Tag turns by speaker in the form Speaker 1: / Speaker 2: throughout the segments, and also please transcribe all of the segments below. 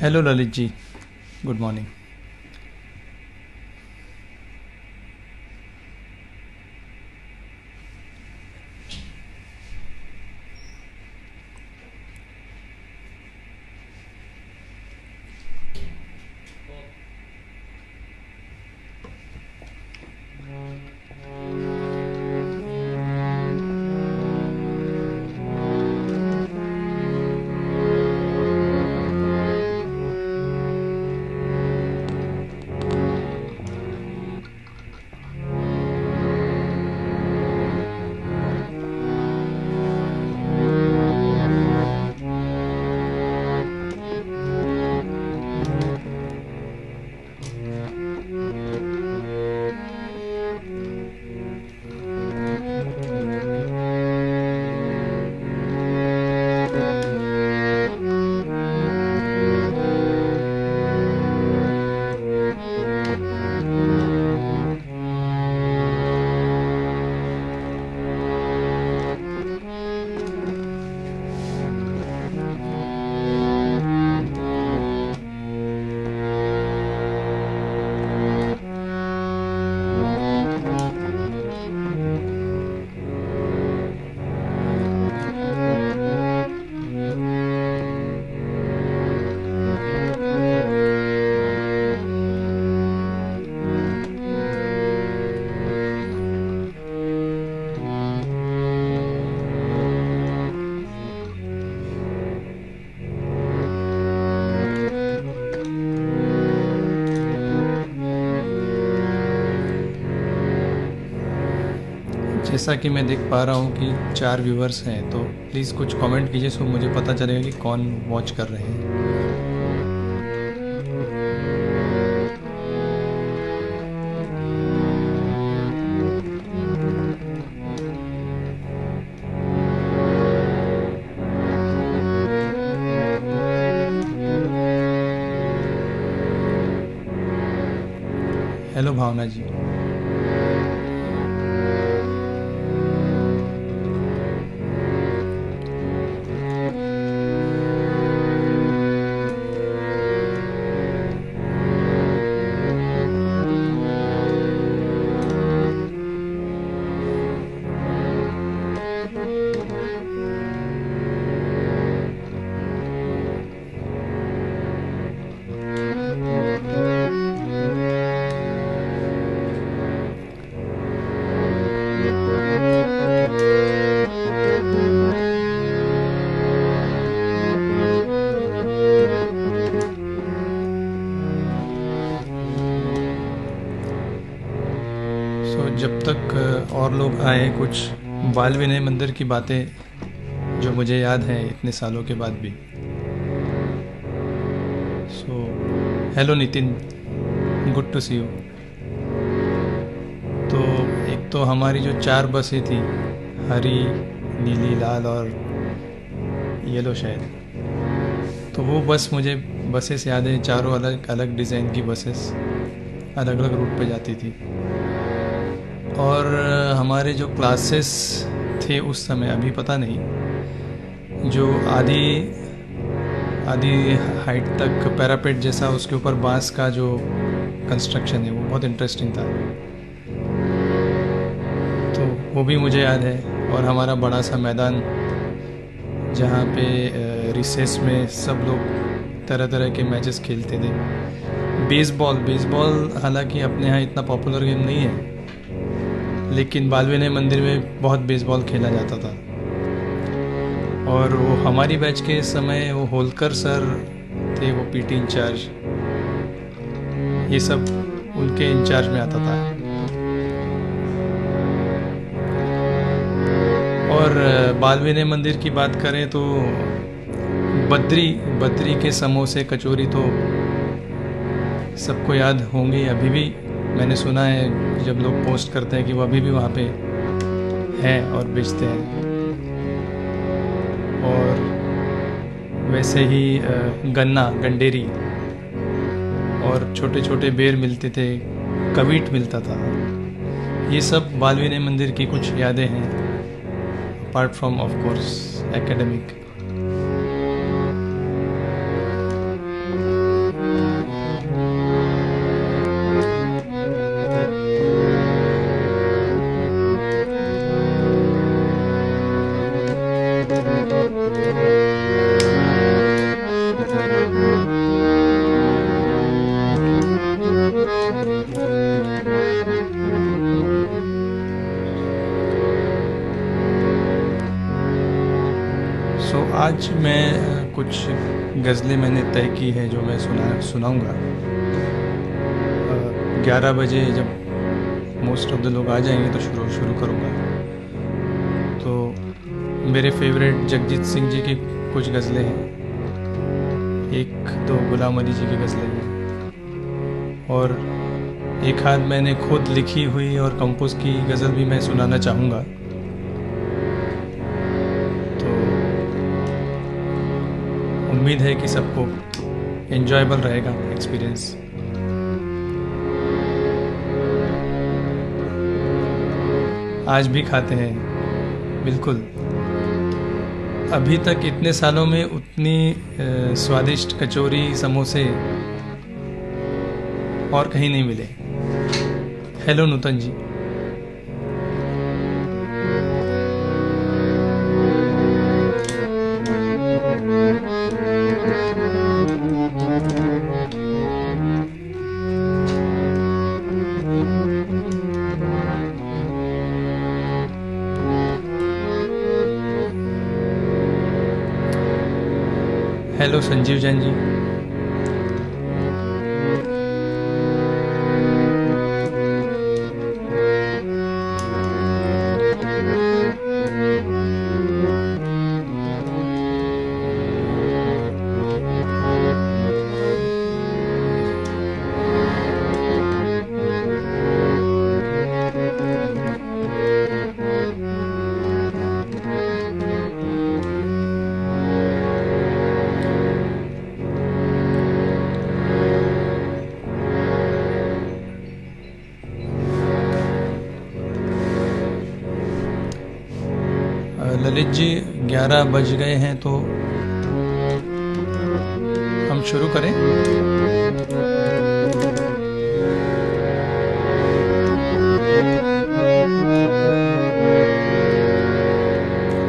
Speaker 1: Hello Lalit ji, good morning. जैसा कि मैं देख पा रहा हूँ कि 4 व्यूवर्स हैं, तो प्लीज़ कुछ कमेंट कीजिए सो मुझे पता चलेगा कि कौन वॉच कर रहे हैं। हेलो भावना जी। जब तक और लोग आए, कुछ बाल विनय मंदिर की बातें जो मुझे याद हैं इतने सालों के बाद भी। Hello Nitin, good to see you. तो एक तो हमारी जो 4 बसें थी, हरी, नीली, लाल और येलो शायद, तो वो बस मुझे बसें से याद है। चारों अलग अलग डिज़ाइन की बसेस अलग अलग रूट पे जाती थी। और हमारे जो क्लासेस थे उस समय, अभी पता नहीं, जो आधी आधी हाइट तक पैरापेट जैसा, उसके ऊपर बांस का जो कंस्ट्रक्शन है वो बहुत इंटरेस्टिंग था, तो वो भी मुझे याद है। और हमारा बड़ा सा मैदान जहाँ पे रिसेस में सब लोग तरह तरह के मैचेस खेलते थे। बेसबॉल हालांकि अपने यहाँ इतना पॉपुलर गेम नहीं है, लेकिन बाल विनय मंदिर में बहुत बेसबॉल खेला जाता था। और वो हमारी बैच के समय वो होलकर सर थे, वो पीटी इंचार्ज, ये सब उनके इंचार्ज में आता था। और बाल विनय मंदिर की बात करें तो बद्री के समोसे कचौरी तो सबको याद होंगे। अभी भी मैंने सुना है जब लोग पोस्ट करते हैं कि वो अभी भी वहाँ पे हैं और बेचते हैं। और वैसे ही गंडेरी और छोटे छोटे बेर मिलते थे, कवीट मिलता था। ये सब बाल विनय मंदिर की कुछ यादें हैं, apart from of course academic. आज मैं कुछ गज़लें मैंने तय की है जो मैं सुनाऊंगा। 11 बजे जब मोस्ट ऑफ द लोग आ जाएंगे तो शुरू करूँगा। तो मेरे फेवरेट जगजीत सिंह जी की कुछ गज़लें हैं, एक दो गुलाम अली जी की गज़लें हैं, और एक आध मैंने खुद लिखी हुई और कंपोज की गज़ल भी मैं सुनाना चाहूँगा। तो उम्मीद है कि सबको एंजॉयबल रहेगा एक्सपीरियंस। आज भी खाते हैं, बिल्कुल। अभी तक इतने सालों में उतनी स्वादिष्ट कचौरी समोसे और कहीं नहीं मिले। हेलो नूतन जी। हेलो संजीव जैन जी। ललित जी 11 बज गए हैं तो हम शुरू करें।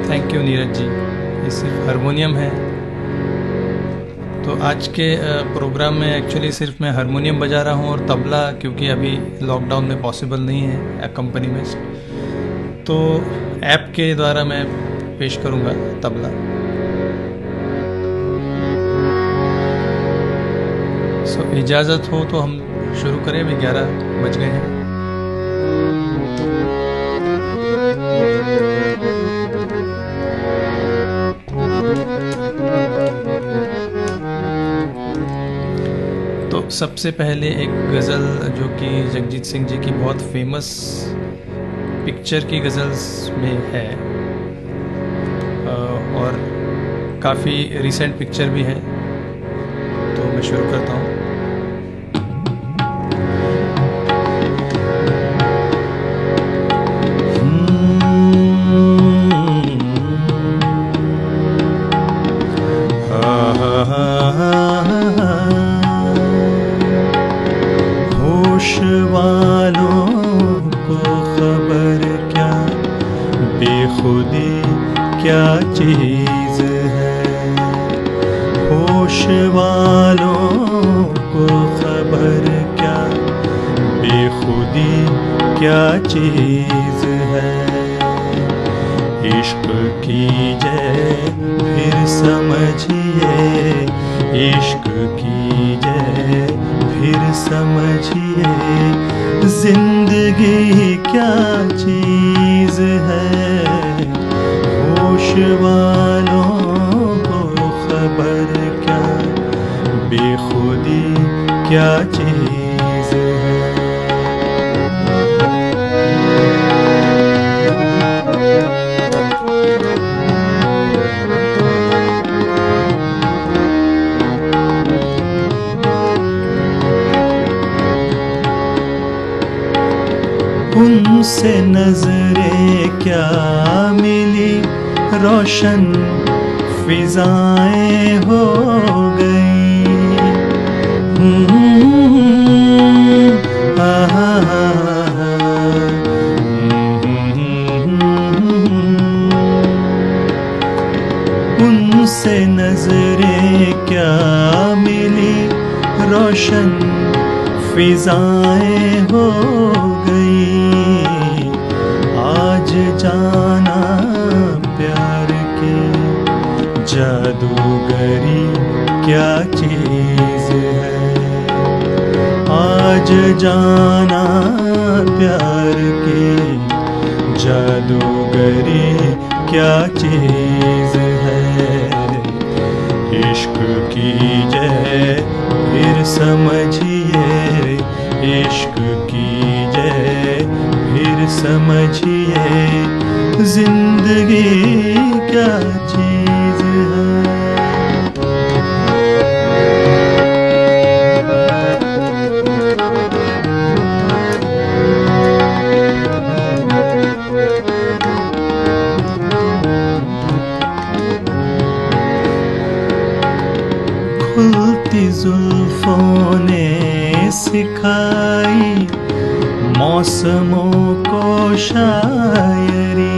Speaker 1: Thank you Neeraj ji. ये सिर्फ हारमोनियम है, तो आज के प्रोग्राम में एक्चुअली सिर्फ मैं हारमोनियम बजा रहा हूँ और तबला, क्योंकि अभी लॉकडाउन में पॉसिबल नहीं है अकम्पनीमेंट, तो ऐप के द्वारा मैं पेश करूँगा तबला। सो इजाज़त हो तो हम शुरू करें। अभी 11 बज गए हैं। तो सबसे पहले एक गज़ल जो कि जगजीत सिंह जी की बहुत फेमस पिक्चर की गज़ल्स में है, और काफ़ी रिसेंट पिक्चर भी है, तो मैं शुरू करता हूँ।
Speaker 2: होश वालों को खबर क्या, बेखुदी क्या चीज़ है। होश वालों को खबर क्या, बेखुदी क्या चीज़ है। इश्क कीजिए फिर समझिए, इश्क कीजिए फिर समझिए, जिंदगी क्या चीज़ है। होश वालों को खबर क्या, बेखुदी क्या चीज़ है। उनसे नजरें क्या मिली, रोशन फिजाएं हो गई। उनसे नजरें क्या मिली, रोशन फिजाएं हो गई। आज जाना प्यार के जादूगरी क्या चीज है, आज जाना प्यार की जादूगरी क्या चीज है। इश्क कीजिए फिर समझिए, इश्क कीजिए फिर समझिए, जिंदगी क्या चीज है। खुलती जुल्फों ने सिखाई मौसमों को शायरी,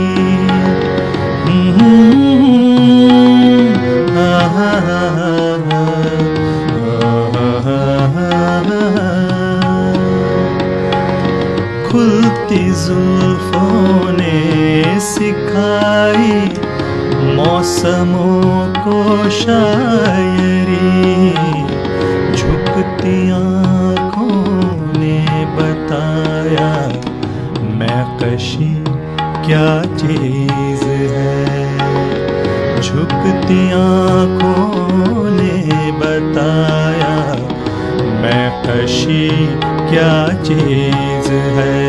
Speaker 2: खुलती जुल्फों ने सिखाई मौसमों को शायरी, झुकती आँखों ने बताया मैकशी क्या चीज है। झुकती आँखों ने बताया मैकशी क्या चीज है।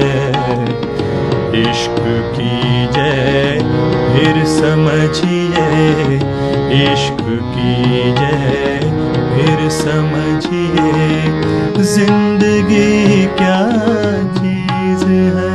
Speaker 2: इश्क कीजिए फिर समझिए, इश्क कीजिए फिर समझिए, जिंदगी क्या चीज है।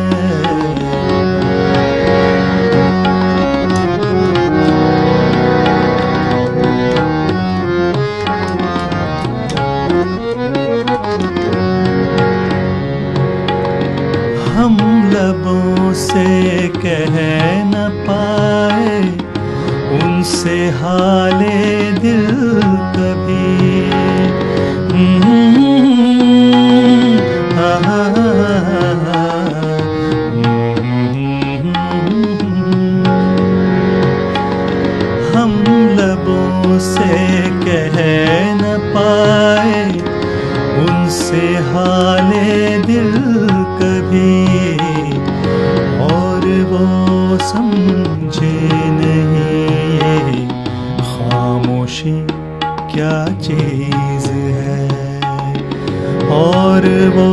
Speaker 2: हम लबों से कह न पाए उनसे हाले दिल कभी, हम लबों से कह न पाए उनसे हाले दिल कभी, और वो समझे नहीं ये खामोशी क्या चीज है। और वो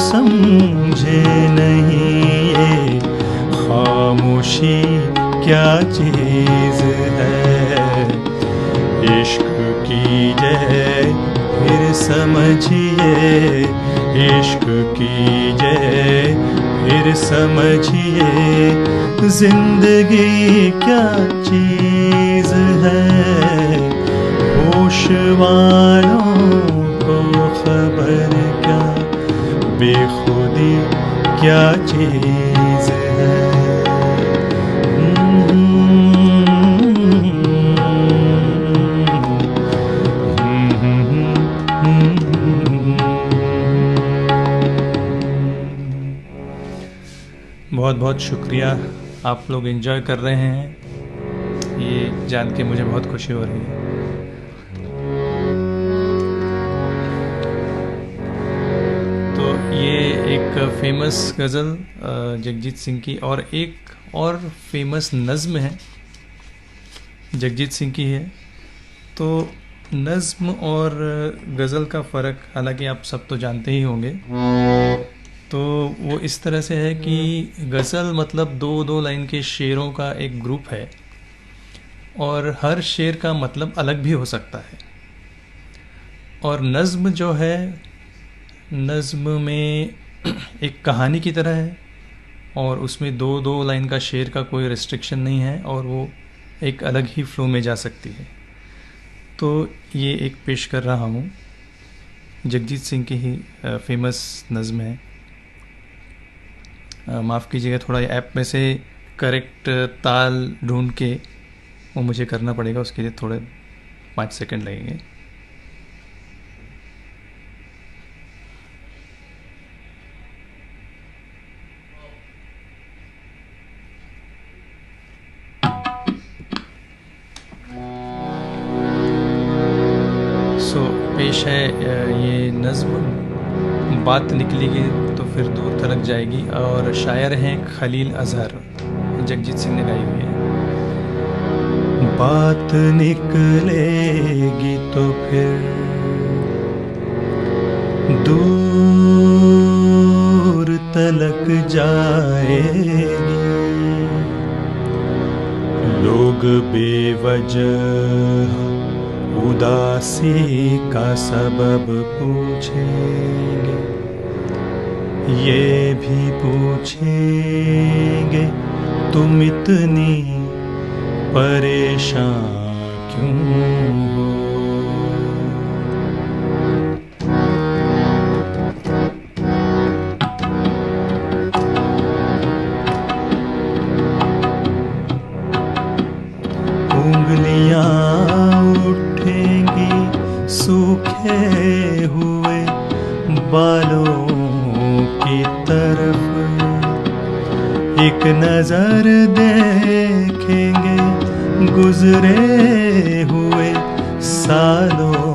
Speaker 2: समझे नहीं ये खामोशी क्या चीज है। इश्क कीजिए फिर समझिए, इश्क कीजिए फिर समझिए, जिंदगी क्या चीज है। होश वालों को खबर क्या बेखुदी क्या चीज है।
Speaker 1: बहुत बहुत शुक्रिया, आप लोग एंजॉय कर रहे हैं, ये जान के मुझे बहुत खुशी हो रही है। तो ये एक फेमस गज़ल जगजीत सिंह की, और एक और फेमस नज़्म है जगजीत सिंह की है। तो नज़्म और गज़ल का फ़र्क हालांकि आप सब तो जानते ही होंगे। तो वो इस तरह से है कि गज़ल मतलब दो दो लाइन के शेरों का एक ग्रुप है, और हर शेर का मतलब अलग भी हो सकता है। और नज़्म जो है, नज़्म में एक कहानी की तरह है, और उसमें दो दो लाइन का शेर का कोई रिस्ट्रिक्शन नहीं है, और वो एक अलग ही फ्लो में जा सकती है। तो ये एक पेश कर रहा हूँ, जगजीत सिंह की ही फेमस नज़्म है। माफ़ कीजिएगा, थोड़ा ऐप में से करेक्ट ताल ढूंढ के वो मुझे करना पड़ेगा, उसके लिए थोड़े 5 सेकंड लगेंगे। पेश है ये नज़्म बात निकलेगी तो फिर दूर तलक जाएगी, और शायर हैं खलील अजहर, जगजीत सिंह ने गाई हुई है।
Speaker 2: बात निकलेगी तो फिर दूर तलक जाएगी, लोग बेवजह उदासी का सबब पूछेंगे, ये भी पूछेंगे तुम इतनी परेशान क्यों हो। उंगलियां उठेंगी सूखे हुए बालों की तरफ, एक नजर देखेंगे गुजरे हुए सालों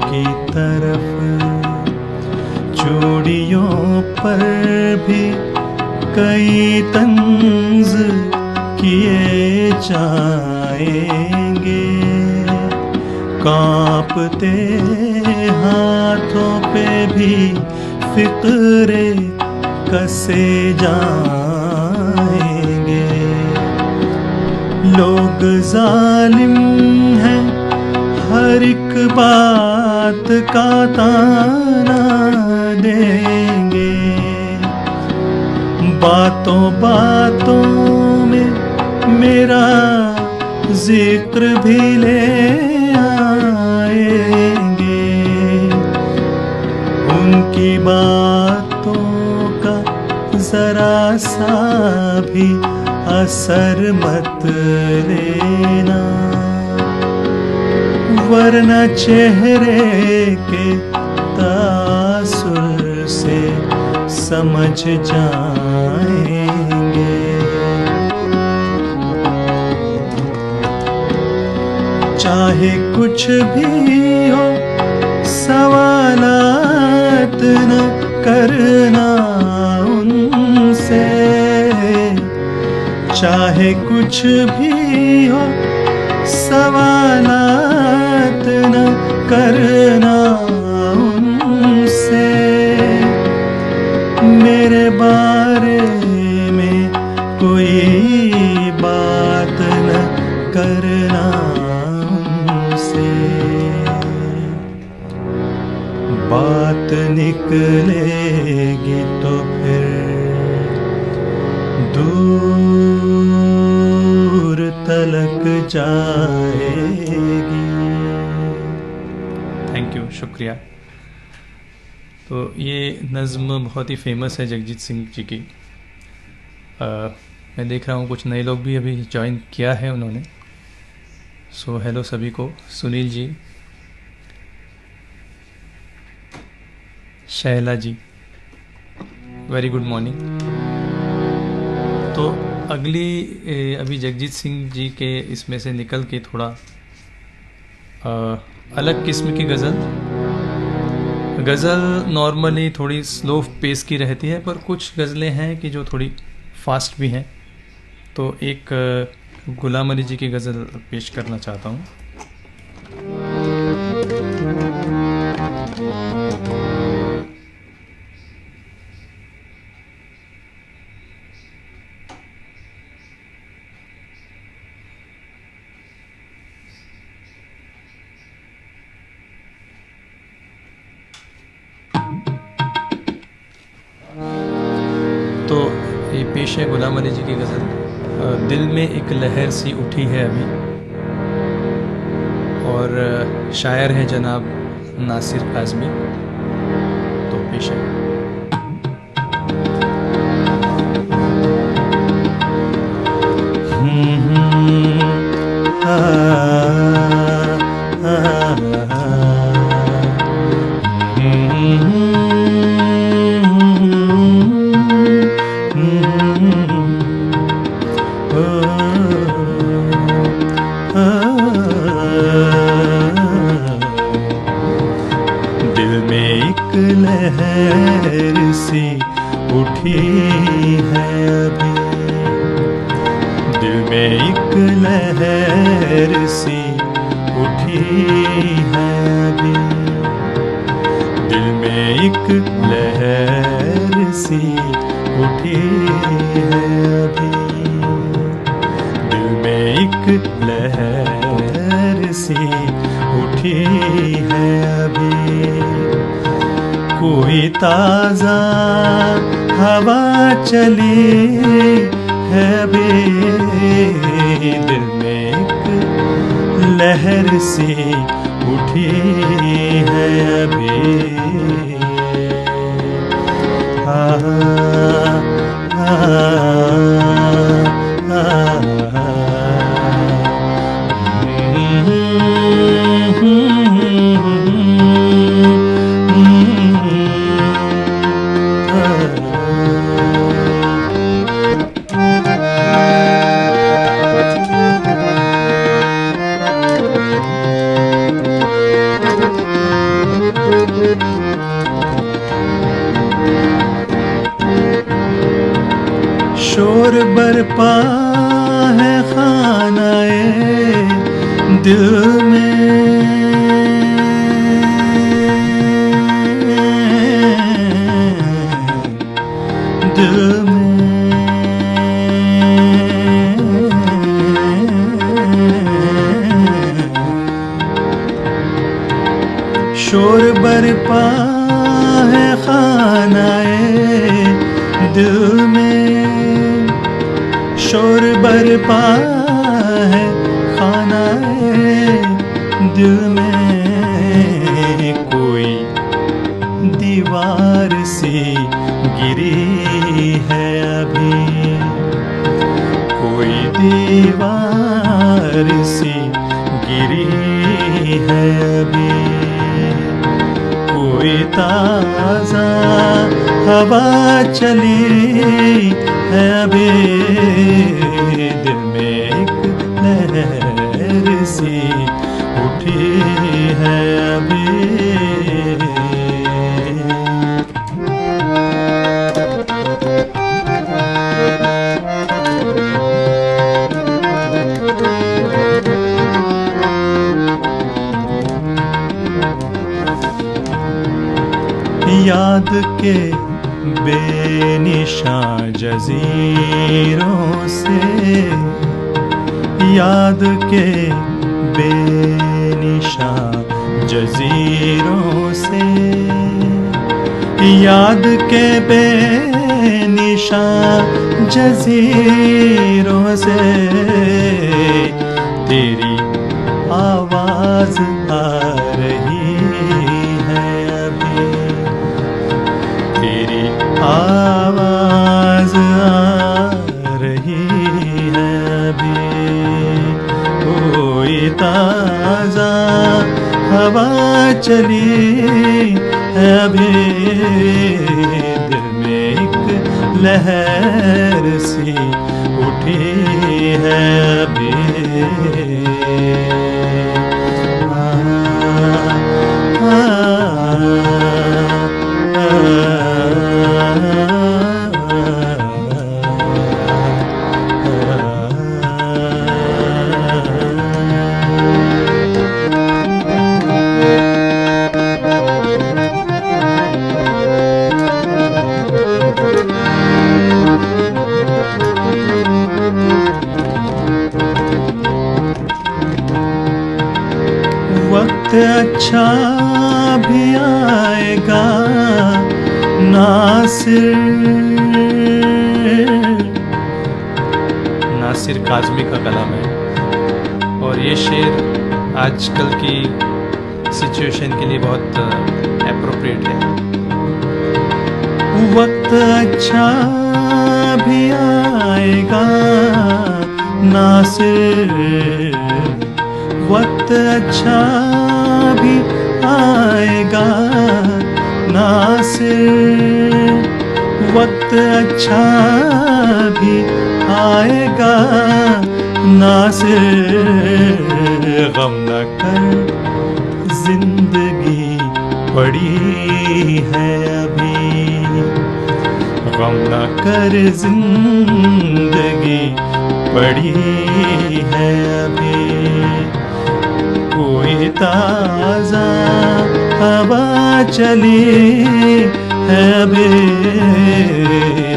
Speaker 2: की तरफ, चूड़ियों पर भी कई तंज किए जाएंगे, कांपते हाथों पे भी फिक्रे कसे जाएंगे, लोग जालिम हैं हर एक बात का ताना देंगे, बातों बातों में मेरा जिक्र भी ले आएंगे, उनकी बातों का जरा सा भी असर मत लेना, वरना चेहरे के तासुर से समझ जाएंगे। चाहे कुछ भी हो सवालात न करना उनसे, चाहे कुछ भी हो सवालात न करना उनसे, मेरे बारे में कोई बात न करना उनसे, बात निकलेगी तो फिर दूर तलक जाएगी।
Speaker 1: थैंक यू, शुक्रिया। तो ये नज़्म बहुत ही फेमस है जगजीत सिंह जी की। मैं देख रहा हूँ कुछ नए लोग भी अभी ज्वाइन किया है उन्होंने। सो हेलो सभी को, सुनील जी, शैला जी, वेरी गुड मॉर्निंग। तो अगली अभी जगजीत सिंह जी के इसमें से निकल के थोड़ा अलग किस्म की गज़ल नॉर्मली थोड़ी स्लो पेस की रहती है, पर कुछ गज़लें हैं कि जो थोड़ी फास्ट भी हैं। तो एक गुलाम अली जी की गज़ल पेश करना चाहता हूँ। तो ये पेश है गुलाम अली जी की गज़ल, दिल में एक लहर सी उठी है अभी, और शायर हैं जनाब नासिर काज़मी। तो पेश है।
Speaker 2: में एक लहर सी उठी है अभी, दिल में एक लहर सी उठी है अभी, दिल में एक लहर सी उठी है अभी, दिल में एक लहर सी उठी है अभी। कोई ताजा हवा चली है अभी, दिल में एक लहर सी उठी है अभी। शोर बरपा है खानाए दिल में, दिल में शोर बरपा है खानाए दिल में, शोर बरपा है खानाए दिल में। कोई दीवार सी गिरी है अभी, कोई दीवार सी गिरी है अभी, कोई ताजा हवा चली है अभी, दिल में एक लहर सी उठी है अभी। याद के बेनिशां जज़ीरों से, याद के बेनिशां जज़ीरों से, याद के बेनिशां जज़ीरों से तेरी आवाज आ रही है अभी, तेरी आवाज आ रही है अभी। कोई ताजा हवा चली है अभी, दिल में एक लहर सी उठी है अभी। वक्त अच्छा भी आएगा नासिर, नासिर काज़मी का कलाम है और ये शेर आजकल की सिचुएशन के लिए बहुत एप्रोप्रिएट है। वक्त अच्छा भी आएगा नासिर, वक्त अच्छा भी आएगा नासिर, वक्त अच्छा भी आएगा नासिर। गम न कर जिंदगी पड़ी है अभी, गम न कर जिंदगी पड़ी है अभी, कोई ताजा हवा चली है अभी,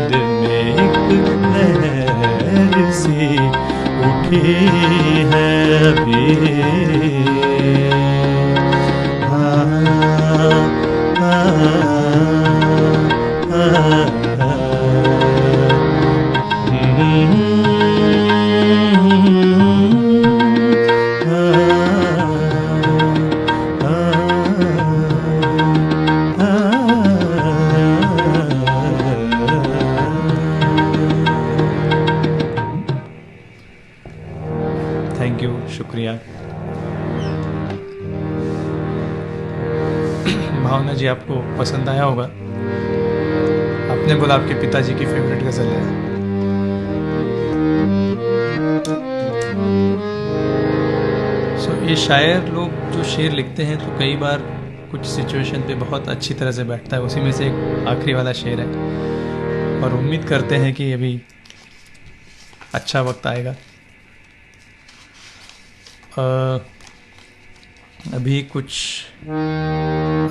Speaker 2: दिल में एक लहर सी उठी है अभी। थैंक यू, शुक्रिया। भावना जी, आपको पसंद आया होगा। आपने बोला आपके पिताजी की फेवरेट गज़ल है। ये शायर लोग जो शेर लिखते हैं तो कई बार कुछ सिचुएशन पे बहुत अच्छी तरह से बैठता है। उसी में से एक आखिरी वाला शेर है, और उम्मीद करते हैं कि अभी अच्छा वक्त आएगा। अभी कुछ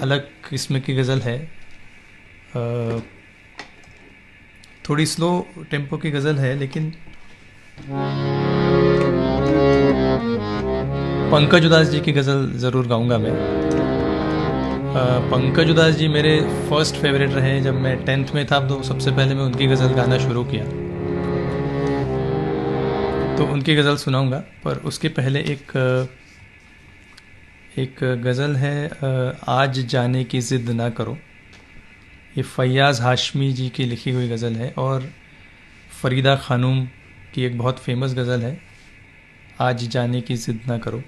Speaker 2: अलग किस्म की गज़ल है, थोड़ी स्लो टेम्पो की गज़ल है, लेकिन पंकज उदास जी की गज़ल ज़रूर गाऊंगा मैं। पंकज उदास जी मेरे फर्स्ट फेवरेट रहे। जब मैं 10th में था तो सबसे पहले मैं उनकी गज़ल गाना शुरू किया, तो उनकी गज़ल सुनाऊंगा। पर उसके पहले एक गज़ल है, आज जाने की ज़िद ना करो। ये फैयाज़ हाशमी जी की लिखी हुई गज़ल है, और फरीदा खानूम की एक बहुत फेमस गज़ल है, आज जाने की ज़िद ना करो।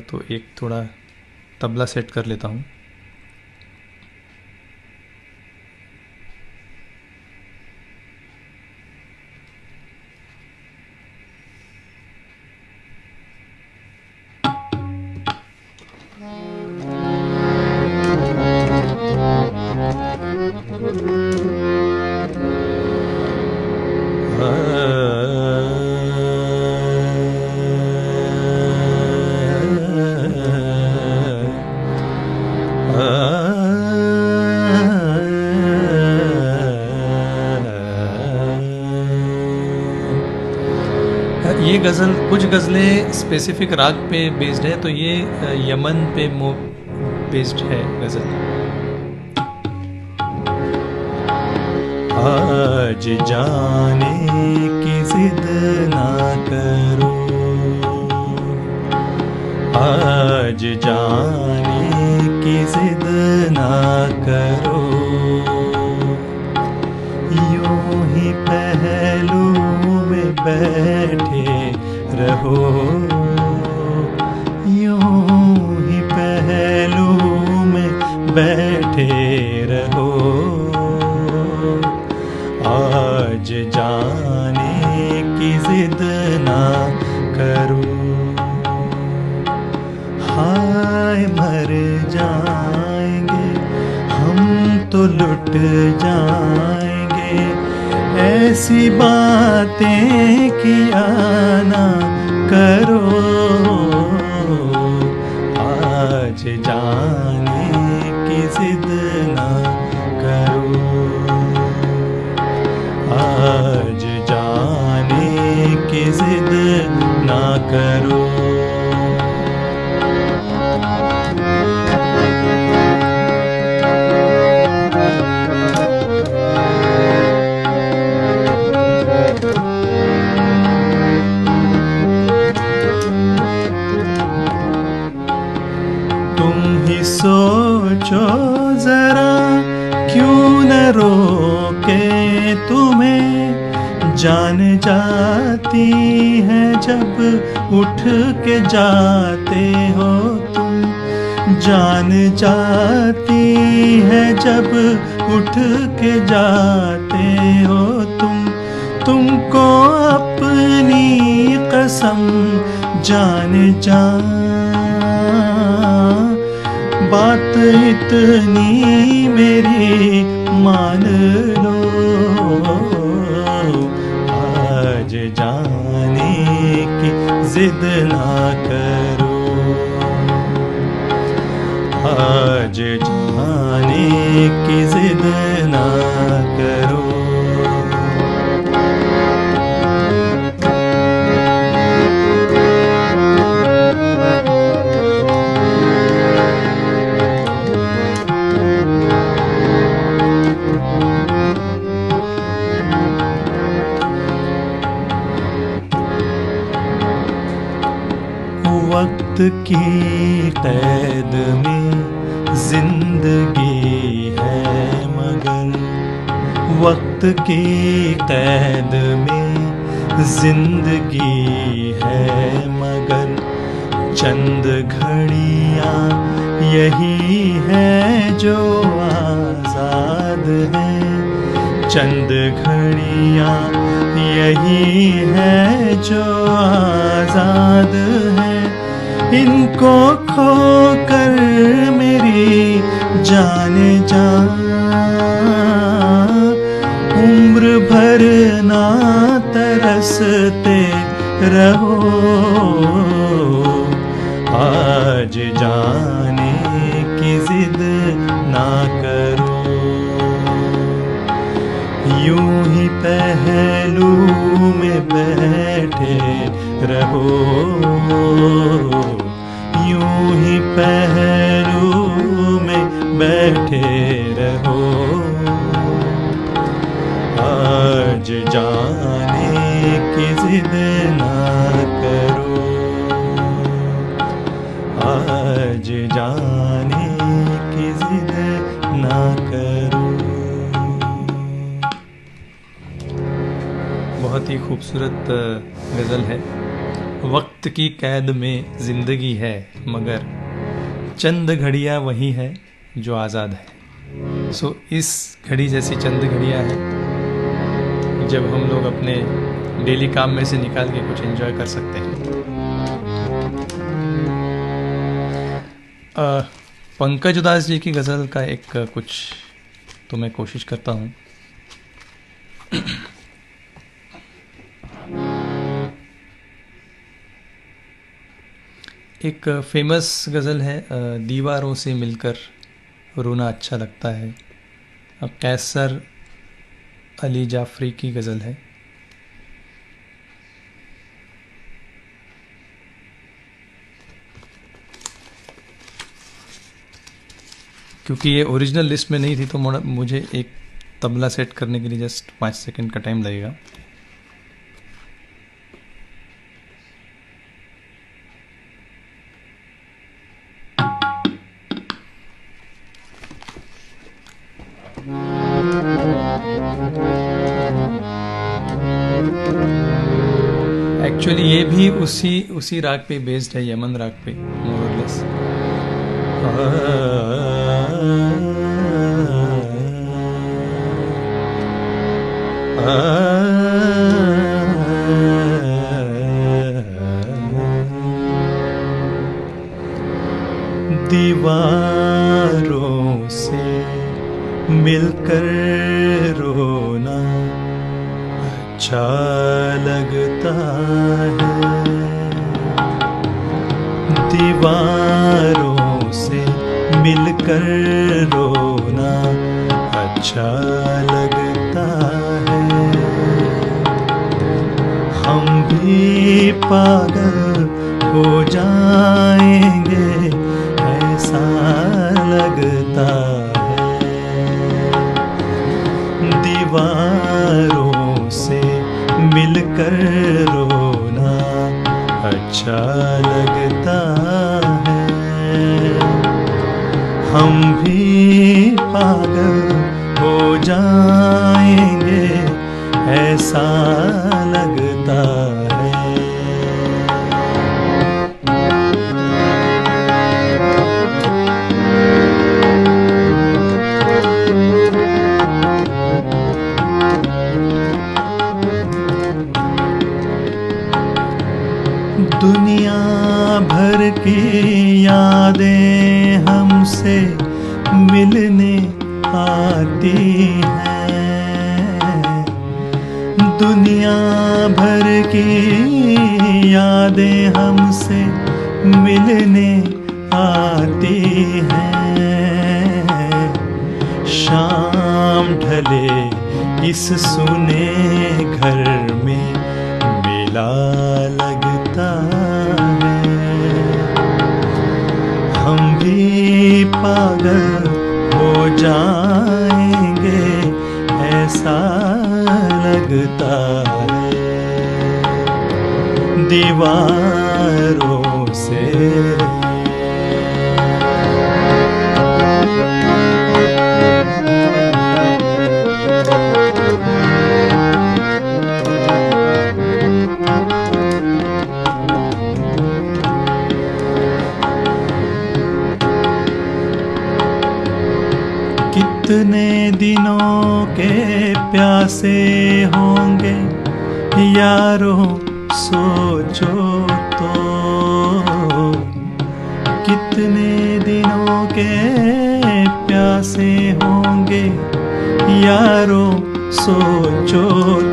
Speaker 2: तो एक थोड़ा तबला सेट कर लेता हूँ। ये गज़ल, कुछ गज़लें स्पेसिफिक राग पे बेस्ड है, तो ये यमन पे बेस्ड है गज़ल। आज जाने की ज़िद ना करो, आज जाने की ज़िद ना करो, यूं ही पहलू में बैठे रहो, यूं ही पहलू में बैठे रहो, आज जाने की ज़िद ना करो। हाय मर जाएंगे हम तो लुट जाएंगे, ऐसी बातें किया ना करो, आज जाने की ज़िद ना करो, आज जाने की ज़िद ना करो। सोचो जरा क्यों न रोके तुम्हें, जान जाती है जब उठ के जाते हो तुम, जान जाती है जब उठ के जाते हो तुम, तुमको अपनी कसम जान जा बात इतनी मेरी मान लो, आज जाने की जिद ना करो, आज जाने की जिद ना करो। वक्त की कैद में जिंदगी है मगर, वक्त की कैद में जिंदगी है मगर, चंद घड़ियां यही है जो आजाद है, चंद घड़ियां यही है जो आजाद है। इनको खो कर मेरी जाने जा, उम्र भर ना तरसते रहो, आज जाने की जिद ना करो। यूं ही पहलू में बैठे रहो, यूं ही पहलू में बैठे रहो, आज जाने की जिद ना करो, आज जाने की जिद ना करो। बहुत ही खूबसूरत गज़ल है। वक्त की कैद में ज़िंदगी है मगर, चंद घड़ियाँ वही है जो आज़ाद है। सो इस घड़ी जैसी चंद घड़ियाँ हैं जब हम लोग अपने डेली काम में से निकाल के कुछ एंजॉय कर सकते हैं। पंकज उदास जी की गज़ल का एक कुछ तो मैं कोशिश करता हूँ। एक फेमस गज़ल है, दीवारों से मिलकर रोना अच्छा लगता है, कैसर अली जाफरी की गज़ल है। क्योंकि ये ओरिजिनल लिस्ट में नहीं थी तो मुझे एक तबला सेट करने के लिए जस्ट 5 सेकंड का टाइम लगेगा। एक्चुअली ये भी उसी राग पे बेस्ड है, यमन राग पे मोर और लेस। दीवारों से मिलकर रोना अच्छा लगता है, दीवारों से मिलकर रोना अच्छा लगता है। हम भी पागल हो जाएंगे ऐसा लगता है, दीवारों से मिलकर रोना अच्छा लगता है। हम भी पागल हो जाएंगे ऐसा लगता है। दुनिया भर की यादें हम हमसे मिलने आती हैं। दुनिया भर की यादें हमसे मिलने आती हैं। शाम ढले इस सुने घर में मेला लगता है। हम भी पागल हो जाएंगे ऐसा लगता है। दीवारों से कितने दिनों के प्यासे होंगे यारो सोचो तो। कितने दिनों के प्यासे होंगे यारो सोचो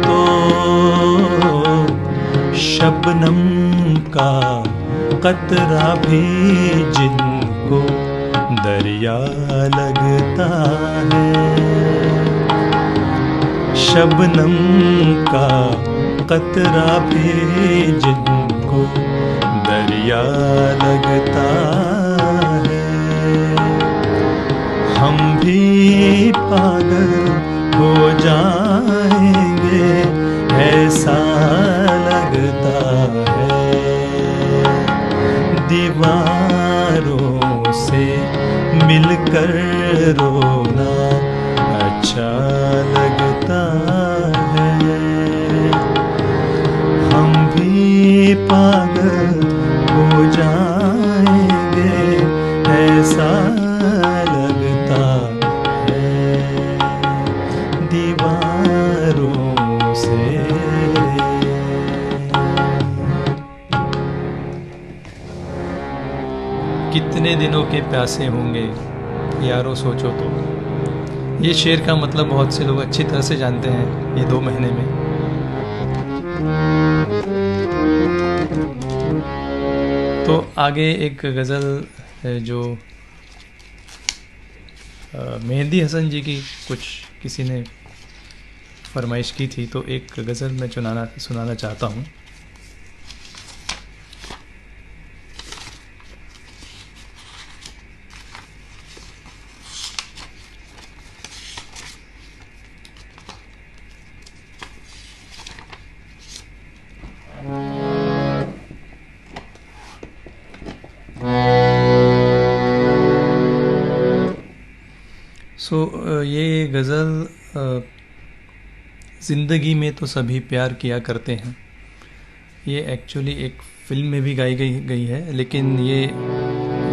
Speaker 2: तो। शबनम का कतरा भी जिनको दरिया लगता है। शबनम का कतरा भी जिनको दरिया लगता है। हम भी पागल हो जाएंगे ऐसा लगता है। दीवारों से मिलकर रोना अच्छा लगता है। हम भी पागल हो जाएंगे ऐसा लगता है। दीवारों से कितने दिनों के प्यासे होंगे यारो सोचो तो। ये शेर का मतलब बहुत से लोग अच्छी तरह से जानते हैं। ये 2 महीने में तो आगे एक गज़ल है जो मेहंदी हसन जी की कुछ किसी ने फरमाइश की थी, तो एक गज़ल मैं सुनाना चाहता हूँ। ये गज़ल ज़िंदगी में तो सभी प्यार किया करते हैं। ये एक्चुअली एक फ़िल्म में भी गाई गई है, लेकिन ये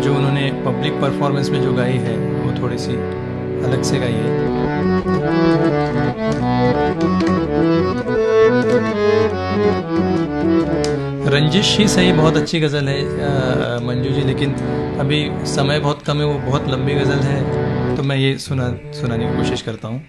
Speaker 2: जो उन्होंने पब्लिक परफॉर्मेंस में जो गाई है वो थोड़ी सी अलग से गाई है। रंजिश ही सही, बहुत अच्छी गज़ल है मंजू जी, लेकिन अभी समय बहुत कम है, वो बहुत लंबी गज़ल है, तो मैं ये सुनाने की कोशिश करता हूँ।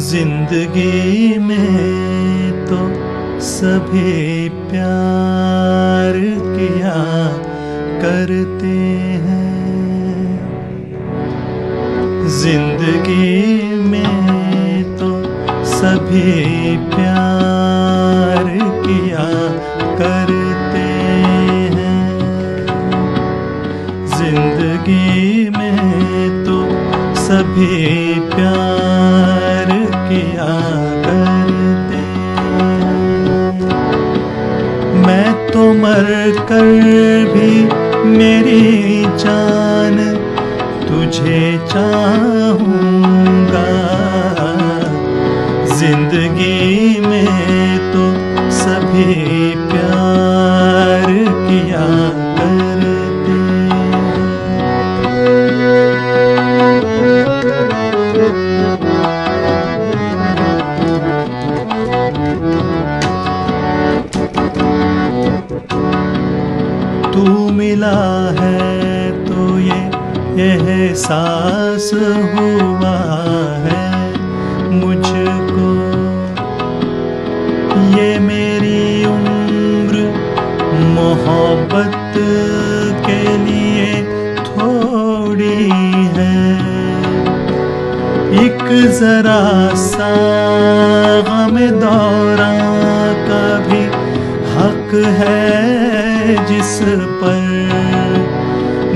Speaker 2: जिंदगी में तो सभी प्यार किया करते हैं। जिंदगी में तो सभी प्यार किया करते हैं। जिंदगी में तो सभी प्यार किया करते हैं। मैं तो मर कर भी मेरी जान तुझे चाहूँगा। जिंदगी में तो सभी प्यार किया करते हैं। एहसास हुआ है मुझको, ये मेरी उम्र मोहब्बत के लिए थोड़ी है। एक जरा सा गम दौरां का भी हक है जिस पर,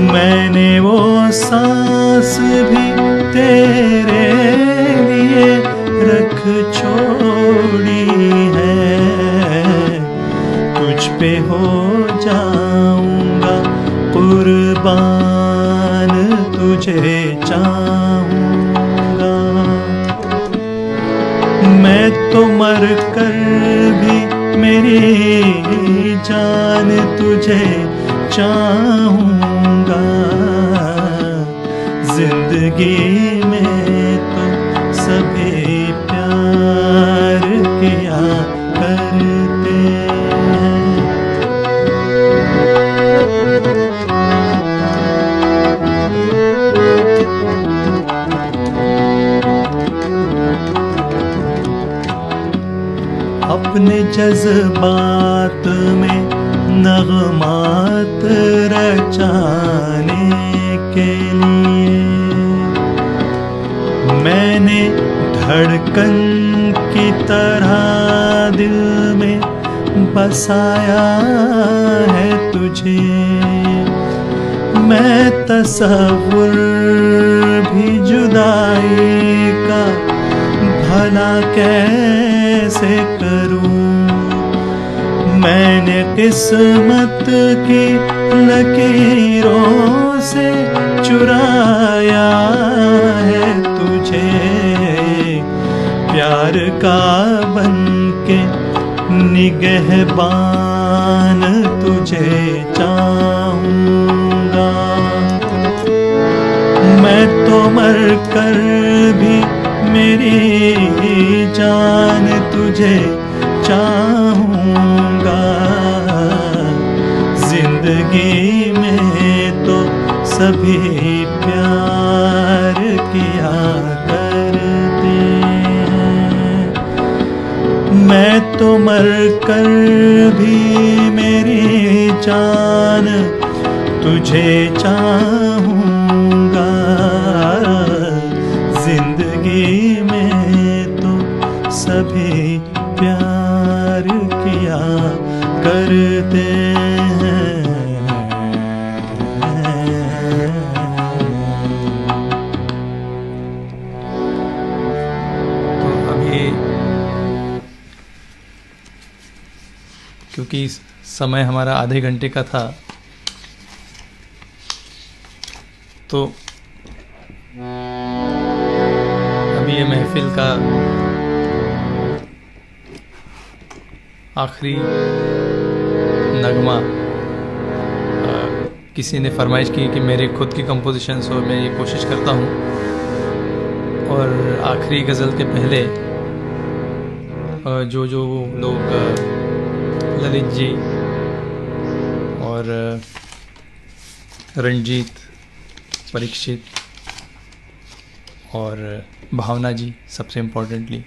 Speaker 2: मैंने वो सांस भी तेरे लिए रख छोड़ी है। तुझ पे हो जाऊंगा कुर्बान, तुझे चाहूंगा। मैं तो मर कर भी मेरी जान तुझे चाहूंगा। जिंदगी में तो सभी प्यार किया करते हैं। अपने जज्बात में नगमात रचाने के लिए मैंने धड़कन की तरह दिल में बसाया है तुझे। मैं तसव्वुर भी जुदाई का भला कैसे करूं। मैंने किस्मत की लकीरों से चुराया है तुझे। प्यार का बनके निगहबान तुझे चाहूंगा। मैं तो मर कर भी मेरी जान तुझे चाहूंगा। जिंदगी में तो सभी प्यार किया करते हैं। मैं तो मर कर भी मेरी जान तुझे चाहूंगा। जिंदगी में तो सभी प्यार किया करते हैं।
Speaker 1: तो अभी क्योंकि समय हमारा आधे घंटे का था, तो अभी ये महफिल का आखिरी नगमा किसी ने फरमाइश की कि मेरे खुद की कंपोजिशंस हो, मैं ये कोशिश करता हूँ। और आखिरी गज़ल के पहले जो लोग ललित जी और रंजीत, परीक्षित और भावना जी, सबसे इम्पोर्टेंटली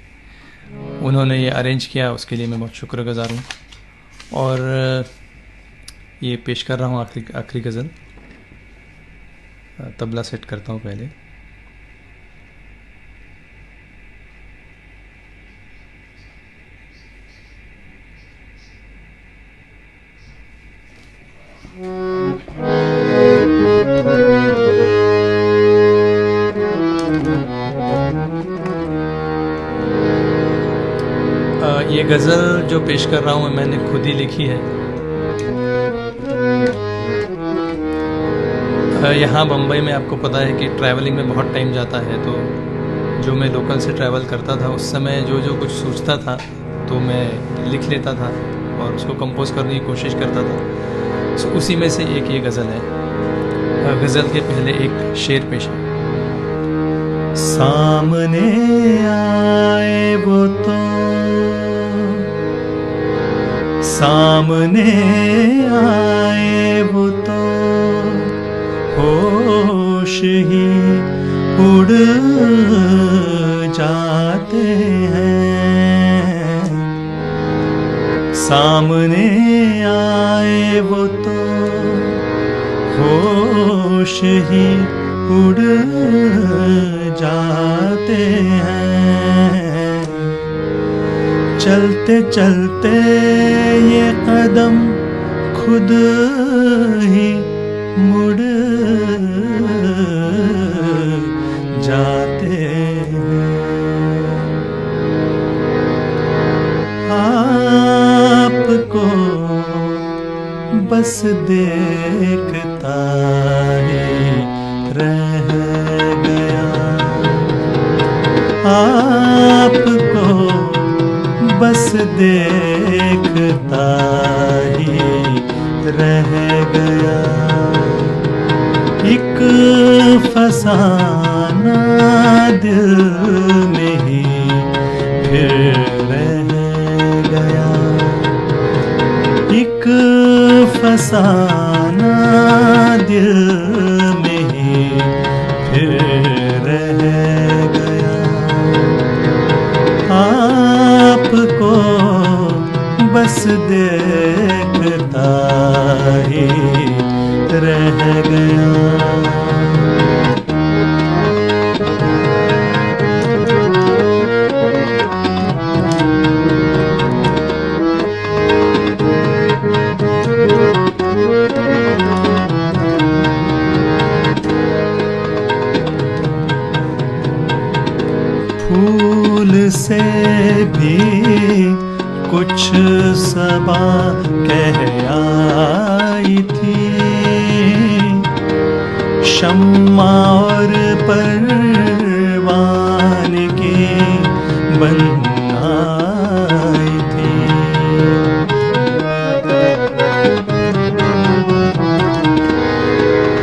Speaker 1: उन्होंने ये अरेंज किया, उसके लिए मैं बहुत शुक्रगुजार हूँ। और ये पेश कर रहा हूँ आखिरी गज़ल। तबला सेट करता हूँ पहले। ये गज़ल जो पेश कर रहा हूँ मैंने खुद ही लिखी है। यहाँ बम्बई में आपको पता है कि ट्रैवलिंग में बहुत टाइम जाता है, तो जो मैं लोकल से ट्रैवल करता था उस समय जो कुछ सोचता था तो मैं लिख लेता था और उसको कंपोज करने की कोशिश करता था। सो उसी में से एक ये गज़ल है। गज़ल के पहले एक शेर पेश है।
Speaker 2: सामने आए वो तो सामने आए वो तो होश ही उड़ जाते हैं। सामने आए वो तो होश ही उड़ जाते हैं। चलते चलते ये कदम खुद ही मुड़ जाते हैं। आपको बस देखता ही रह गया। आपको बस देखता ही रह गया। एक फसाना दिल में ही फिर रह गया। एक फसाना दिल में ही फिर रह गया। आपको बस देखता ही रह गया। फूल से भी कुछ सबा कह आई थी। शम्मा और परवान की बन आई थी।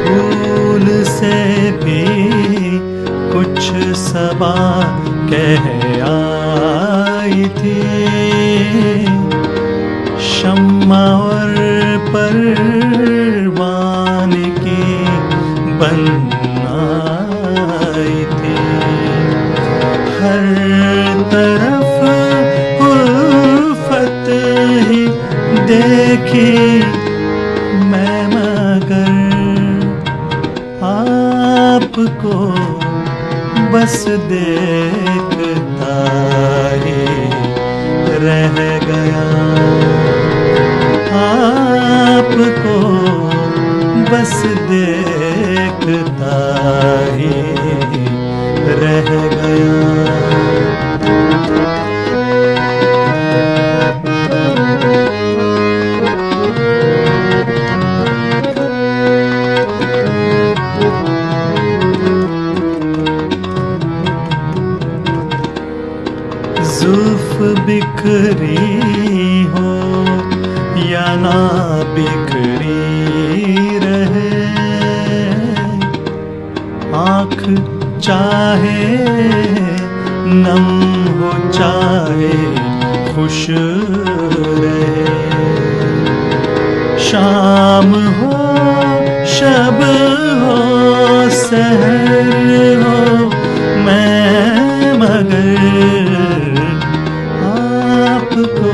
Speaker 2: फूल से भी कुछ सबा कह आई थी। शम्मा और परवान की बन आई थी। हर तरफ उल्फत ही देखी मैं मगर आपको बस देखता ही रह गया। आपको बस देखता ही रह गया। जुल्फ बिखरी हो या ना बिखरी रहे। आँख चाहे नम हो चाहे खुश रहे। शाम हो शब हो सहर हो मैं मगर आपको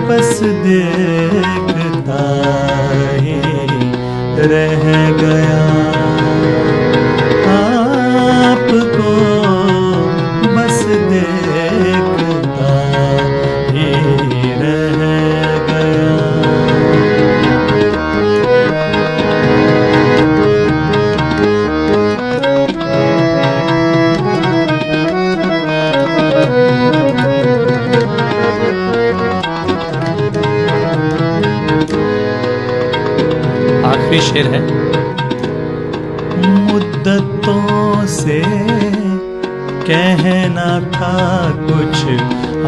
Speaker 2: बस देखता ही रह गया। आपको बस देखता ही रह गया।
Speaker 1: आखिरी शेर है।
Speaker 2: मुद्दतों से कहना था कुछ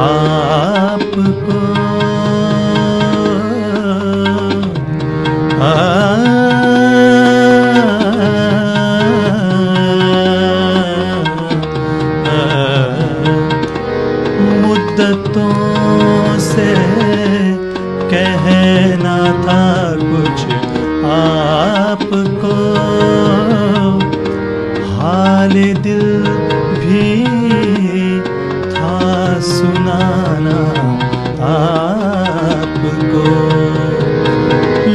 Speaker 2: आपको। मुद्दतों से कहना था कुछ आपको।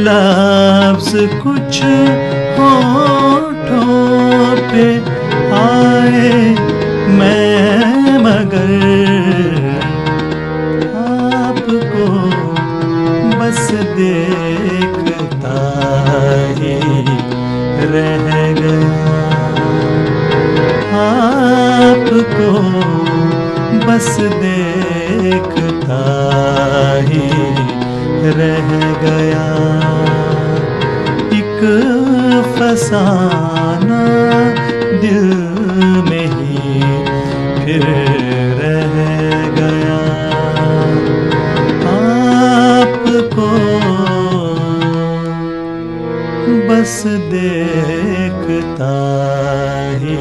Speaker 2: लफ्ज़ कुछ होठों पे आए मैं मगर आपको बस देखता ही रह गया, आपको बस देखता ही रह गया। एक फसाना दिल में ही फिर रह गया, आपको बस देखता ही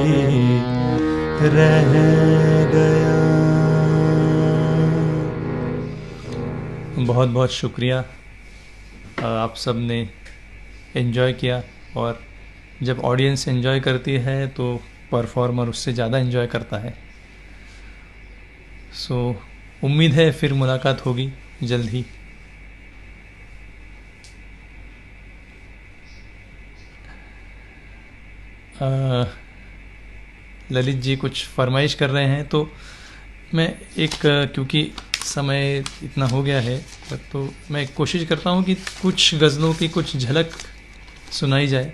Speaker 2: रह गया। बहुत बहुत शुक्रिया, आप सब ने एंजॉय किया, और जब ऑडियंस एंजॉय करती है तो परफॉर्मर उससे ज़्यादा एंजॉय करता है। सो उम्मीद है फिर मुलाकात होगी जल्द ही। ललित जी कुछ फरमाइश कर रहे हैं, तो मैं एक, क्योंकि समय इतना हो गया है, तो मैं कोशिश करता हूँ कि कुछ गज़लों की कुछ झलक सुनाई जाए।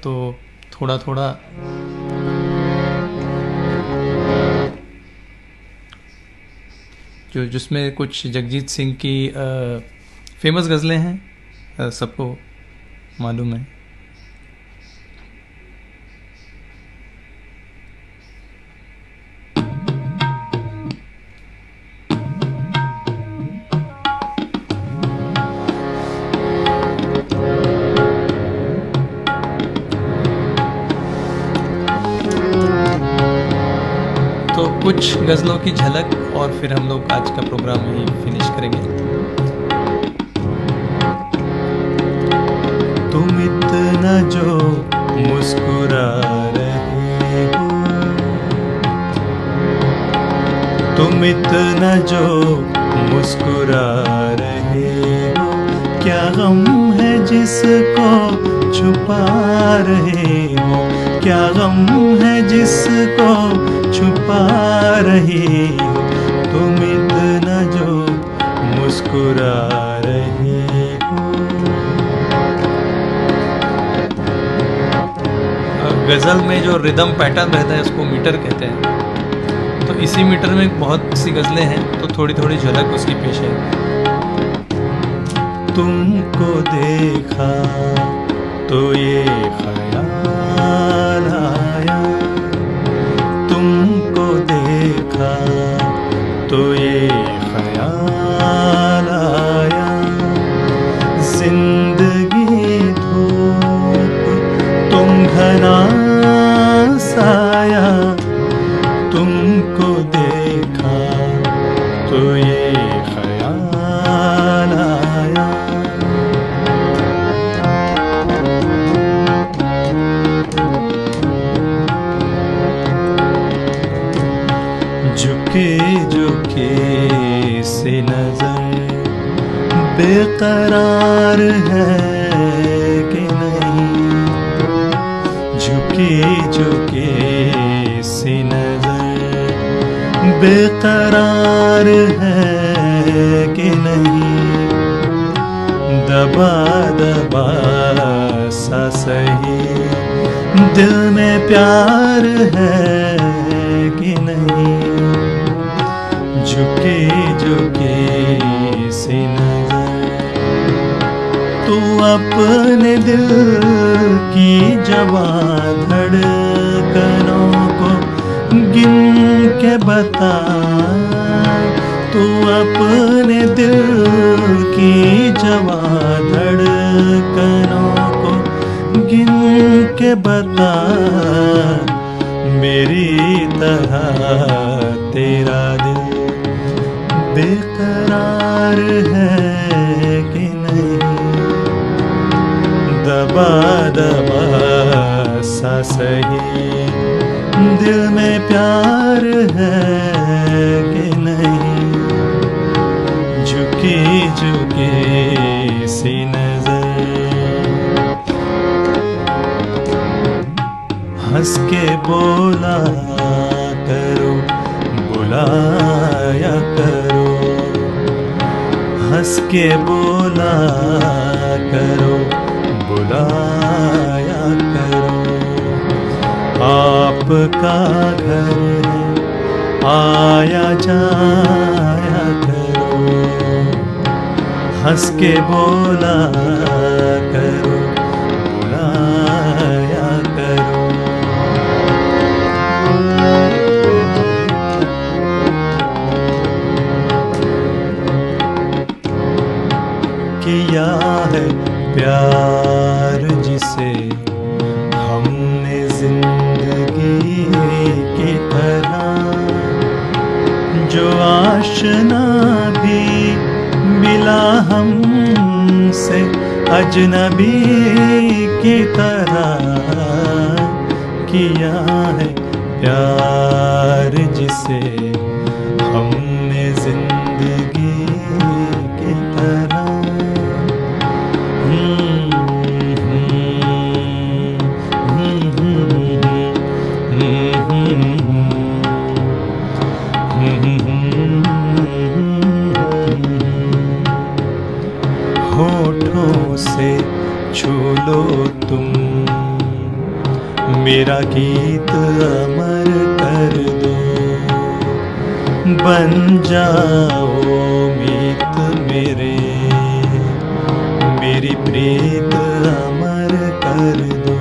Speaker 2: तो थोड़ा थोड़ा जिसमें कुछ जगजीत सिंह की फेमस गज़लें हैं, सबको मालूम है। कुछ गज़लों की झलक और फिर हम लोग आज का प्रोग्राम यही फिनिश करेंगे। तुम इतना जो मुस्कुरा रहे हो, तुम इतना जो मुस्कुरा रहे हो, क्या गम है जिसको छुपा रहे हो, क्या गम है जिसको छुपा रही हो, तुम इतना जो मुस्कुरा रही हो। गज़ल में जो रिदम पैटर्न रहता है उसको मीटर कहते हैं, तो इसी मीटर में बहुत सी गज़लें हैं, तो थोड़ी थोड़ी झलक उसकी पेश है। तुमको देखा तो ये ख्याल आया, तुमको देखा तो ये ख्याल आया, जिंदगी धूप तुम घना साया, तुमको देखा तो ये ख्याल आया। झुके झुके से नजर बेकरार है कि नहीं, झुके झुके से नजर बेकरार है कि नहीं, दबा दबा सा सही दिल में प्यार है कि नहीं, झुके झुके से नजर तू अपने दिल की जवां धड़कनों को गिन के बता, तू अपने दिल की जवां धड़कनों को गिन के बता, मेरी तरह तेरा दिल बेकरार है कि नहीं, दबा दबा सा सही दिल में प्यार है कि नहीं, झुकी झुकी हंस के बोला करो, बुलाया करो, हंस के बोला करो, बुलाया करो। आपका घर है, आया जाया करो, हंस के बोला करो, बुलाया करो। किया है प्यार जिसे हमने जिंदगी की तरह, जो आशना भी मिला हमसे अजनबी की तरह। किया है प्यार जिसे हमने जिंदगी की तरह। होठों से छू लो तुम, मेरा गीत अमर कर दो, बन जाओ मीत मेरे, मेरी प्रीत अमर कर दो।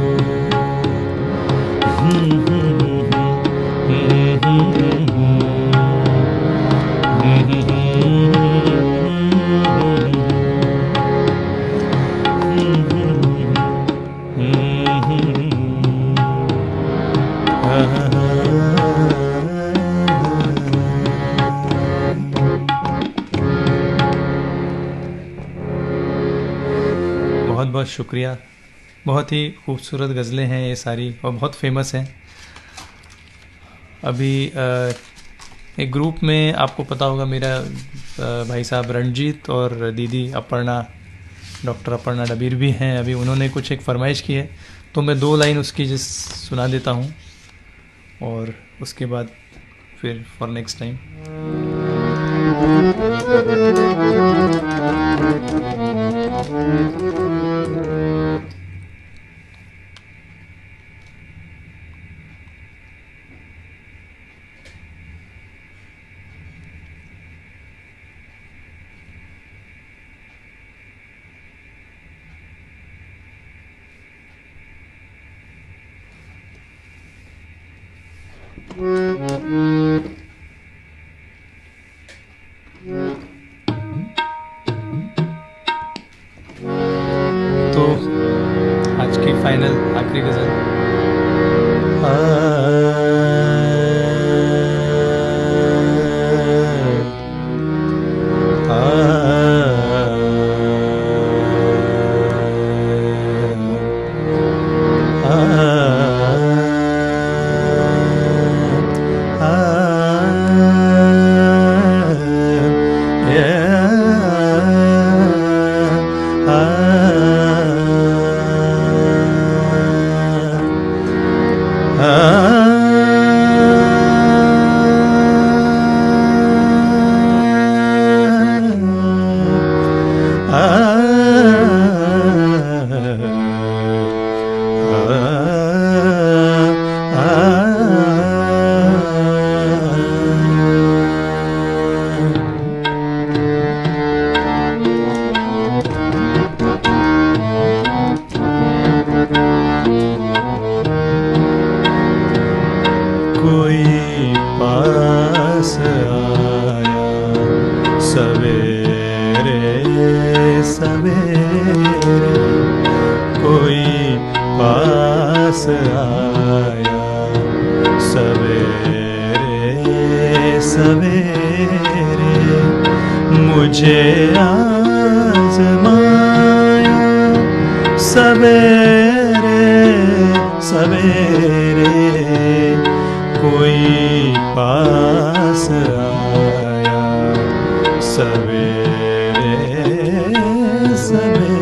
Speaker 2: बहुत बहुत शुक्रिया। बहुत ही खूबसूरत गज़लें हैं ये सारी और बहुत फेमस हैं। अभी एक ग्रुप में आपको पता होगा मेरा भाई साहब रंजीत और दीदी अपर्णा, डॉक्टर अपर्णा डबीर भी हैं। अभी उन्होंने कुछ एक फरमाइश की है, तो मैं 2 लाइन उसकी जिस सुना देता हूँ और उसके बाद फिर फॉर नेक्स्ट टाइम। तो आज की फाइनल आखिरी गज़ल। मुझे आज़माया सवेरे सवेरे, कोई पास आया सवेरे सवेरे।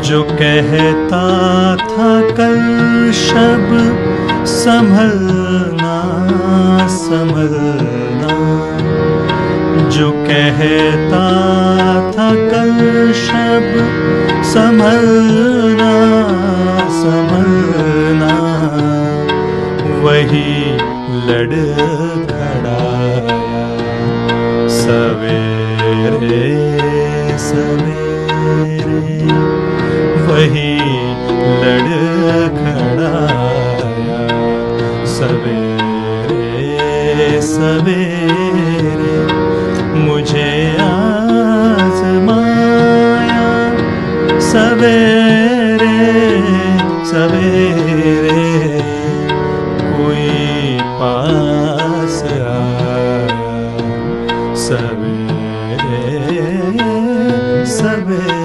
Speaker 2: जो कहता था कल शब संभलना संभलना, जो कहता था कल शब संभलना संभलना, वही लड़खड़ाया सवेरे सवेरे, वही लड़खड़ाया सवेरे सवेरे, मुझे आज़माया सवेरे सवेरे, कोई पास आया सवेरे सवेरे।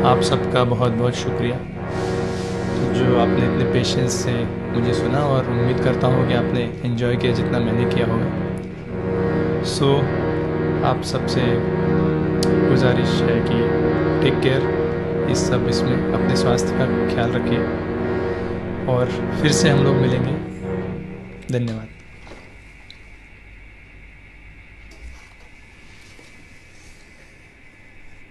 Speaker 2: आप सबका बहुत बहुत शुक्रिया जो आपने इतने पेशेंस से मुझे सुना, और उम्मीद करता हूँ कि आपने एंजॉय किया जितना मैंने किया होगा। सो आप सबसे गुजारिश है कि टेक केयर, इसमें अपने स्वास्थ्य का ख्याल रखिए, और फिर से हम लोग मिलेंगे। धन्यवाद।